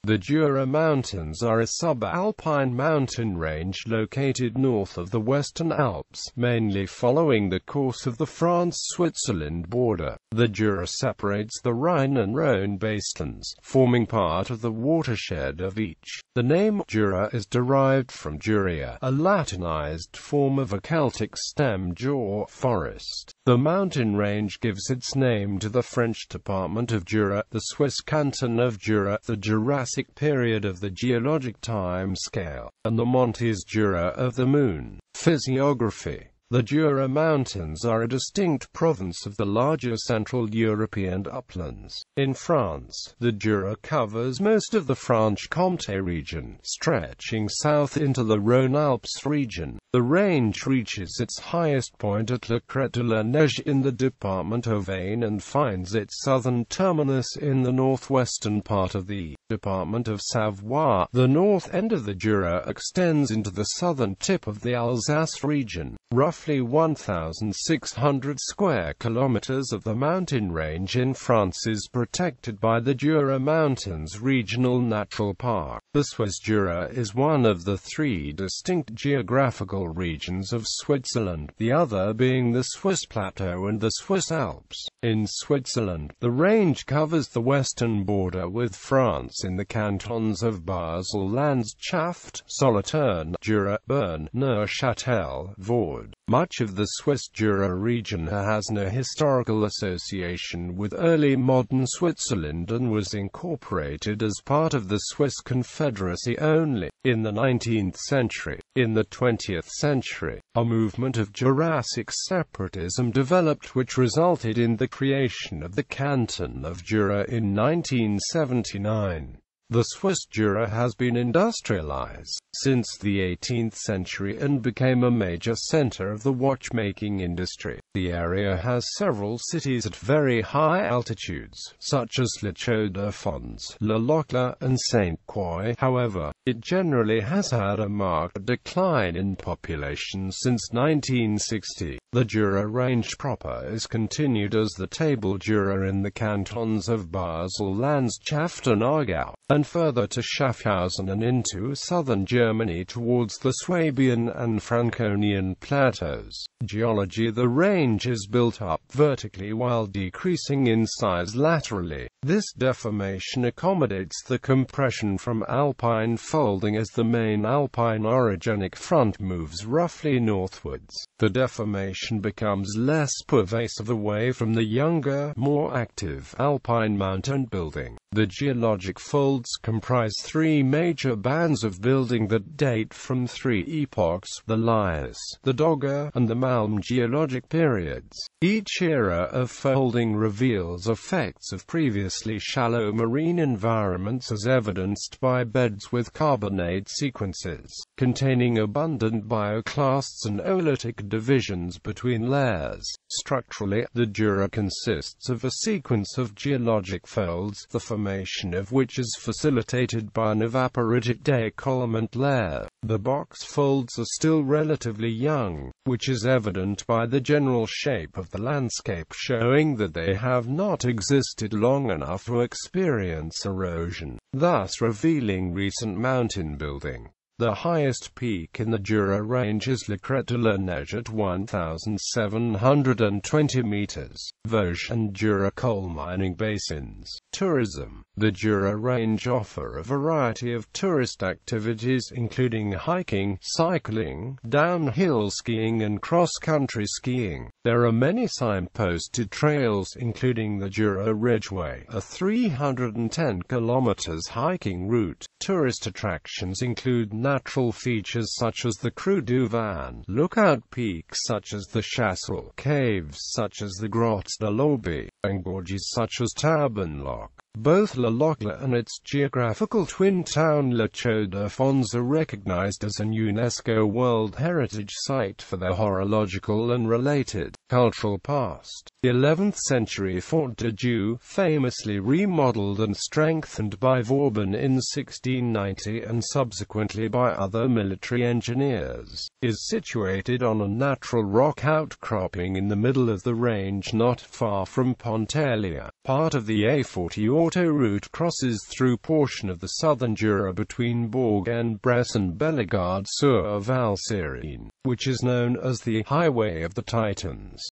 The Jura Mountains are a sub-alpine mountain range located north of the Western Alps, mainly following the course of the France-Switzerland border. The Jura separates the Rhine and Rhône basins, forming part of the watershed of each. The name Jura is derived from juria, a Latinized form of a Celtic stem jaw forest. The mountain range gives its name to the French department of Jura, the Swiss Canton of Jura, the Jurassic period of the geologic timescale, and the Montes Jura of the Moon. Physiography. The Jura Mountains are a distinct province of the larger Central European uplands. In France, the Jura covers most of the Franche-Comté region, stretching south into the Rhône Alps region. The range reaches its highest point at Le Crête de la Neige in the department of Aisne and finds its southern terminus in the northwestern part of the department of Savoie. The north end of the Jura extends into the southern tip of the Alsace region. Roughly 1,600 square kilometers of the mountain range in France is protected by the Jura Mountains Regional Natural Park. The Swiss Jura is one of the three distinct geographical regions of Switzerland, the other being the Swiss Plateau and the Swiss Alps. In Switzerland, the range covers the western border with France in the cantons of Basel-Landschaft, Solothurn, Jura, Bern, Neuchâtel, Vaud. Much of the Swiss Jura region has no historical association with early modern Switzerland and was incorporated as part of the Swiss Confederacy only in the 19th century. In the 20th century, a movement of Jurassic separatism developed which resulted in the creation of the Canton of Jura in 1979. The Swiss Jura has been industrialized since the 18th century and became a major center of the watchmaking industry. The area has several cities at very high altitudes, such as Les Chaux-de-Fonds, Le Locle, and Sainte-Croix. However, it generally has had a marked decline in population since 1960. The Jura range proper is continued as the Table Jura in the cantons of Basel-Landschaft and Aargau, and further to Schaffhausen and into southern Germany towards the Swabian and Franconian plateaus. Geology. The range is built up vertically while decreasing in size laterally. This deformation accommodates the compression from alpine folding as the main alpine orogenic front moves roughly northwards. The deformation becomes less pervasive away from the younger, more active alpine mountain building. The geologic folds comprise three major bands of building that date from three epochs: the Lias, the Dogger, and the Malm geologic periods. Each era of folding reveals effects of previously shallow marine environments as evidenced by beds with carbonate sequences, containing abundant bioclasts and oolitic divisions between layers. Structurally, the Jura consists of a sequence of geologic folds, the formation of which is facilitated by an evaporitic décollement layer. The box folds are still relatively young, which is evident by the general shape of the landscape, showing that they have not existed long enough to experience erosion, thus revealing recent mountain building. The highest peak in the Jura range is Le Crête de la Neige at 1,720 meters. Vosges and Jura coal mining basins. Tourism. The Jura range offer a variety of tourist activities including hiking, cycling, downhill skiing and cross-country skiing. There are many signposted trails including the Jura Ridgeway, a 310 km hiking route. Tourist attractions include natural features such as the Creux du Van, lookout peaks such as the Chassel, caves such as the Grottes de l'Aube, and gorges such as Taubenloch. Both Le Locle and its geographical twin town Les Chaux-de-Fonds are recognized as an UNESCO World Heritage Site for their horological and related cultural past. The 11th century Fort de Dieu, famously remodeled and strengthened by Vauban in 1690 and subsequently by other military engineers, is situated on a natural rock outcropping in the middle of the range not far from Pontelia. Part of the A40 autoroute crosses through portion of the southern Jura between Bourg and Bresse and Bellegarde sur Valserine, which is known as the Highway of the Titans.